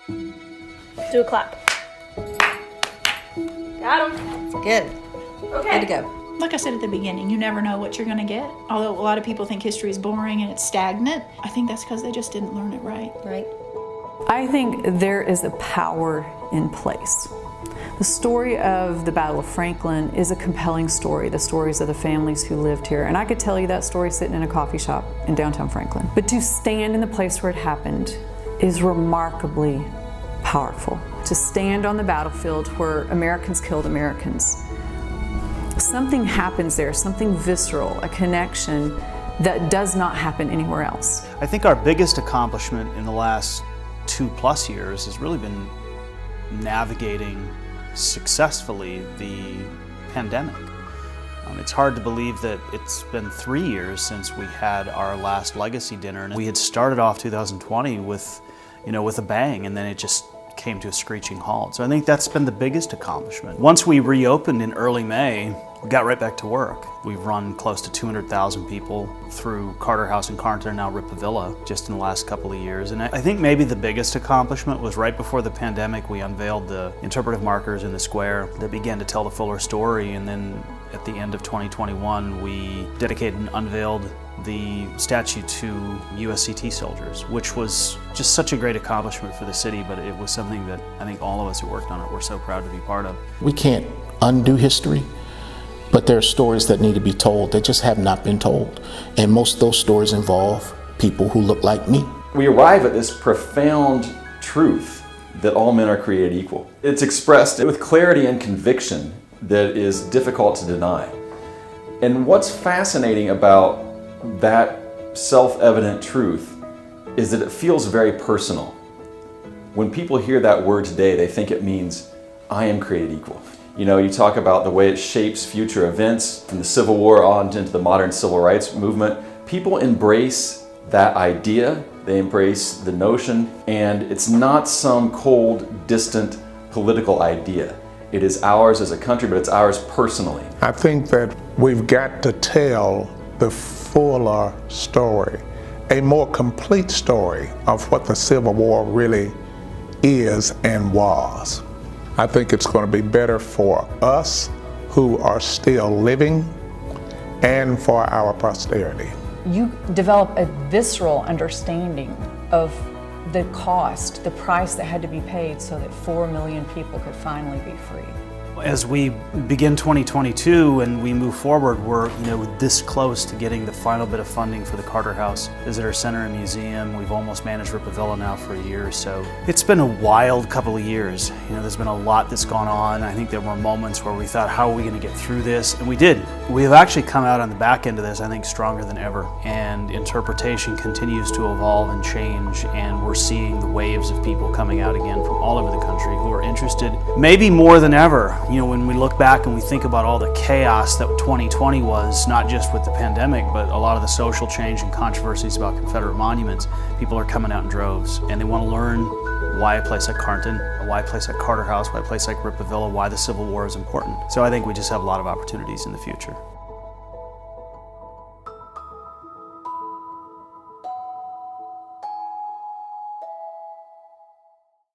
Do a clap. Got him. Good. Okay. Good to go. Like I said at the beginning, you never know what you're going to get. Although a lot of people think history is boring and it's stagnant, I think that's because they just didn't learn it right. Right. I think there is a power in place. The story of the Battle of Franklin is a compelling story, the stories of the families who lived here. And I could tell you that story sitting in a coffee shop in downtown Franklin. But to stand in the place where it happened is remarkably powerful. To stand on the battlefield where Americans killed Americans. Something happens there, something visceral, a connection that does not happen anywhere else. I think our biggest accomplishment in the last 2+ years has really been navigating successfully the pandemic. It's hard to believe that it's been 3 years since we had our last legacy dinner, and we had started off 2020 with a bang, and then it just came to a screeching halt. So I think that's been the biggest accomplishment. Once we reopened in early May, we got right back to work. We've run close to 200,000 people through Carter House in Carnton and now Rippavilla just in the last couple of years. And I think maybe the biggest accomplishment was right before the pandemic, we unveiled the interpretive markers in the square that began to tell the fuller story. And then at the end of 2021, we dedicated and unveiled the statue to USCT soldiers, which was just such a great accomplishment for the city, but it was something that I think all of us who worked on it were so proud to be part of. We can't undo history, but there are stories that need to be told that just have not been told. And most of those stories involve people who look like me. We arrive at this profound truth that all men are created equal. It's expressed with clarity and conviction that is difficult to deny. And what's fascinating about that self-evident truth is that it feels very personal. When people hear that word today, they think it means, I am created equal. You talk about the way it shapes future events from the Civil War on into the modern civil rights movement. People embrace that idea, they embrace the notion, and it's not some cold, distant political idea. It is ours as a country, but it's ours personally. I think that we've got to tell the fuller story, a more complete story of what the Civil War really is and was. I think it's going to be better for us who are still living and for our posterity. You develop a visceral understanding of the cost, the price that had to be paid so that 4 million people could finally be free. As we begin 2022 and we move forward, we're this close to getting the final bit of funding for the Carter House Visitor Center and Museum. We've almost managed Rippavilla now for a year, so it's been a wild couple of years. There's been a lot that's gone on. I think there were moments where we thought, how are we going to get through this? And we did. We have actually come out on the back end of this, I think, stronger than ever. And interpretation continues to evolve and change, and we're seeing the waves of people coming out again from all over the country who are interested, maybe more than ever. When we look back and we think about all the chaos that 2020 was, not just with the pandemic, but a lot of the social change and controversies about Confederate monuments, people are coming out in droves, and they want to learn why a place like Carnton, why a place like Carter House, why a place like Rippavilla, why the Civil War is important. So I think we just have a lot of opportunities in the future.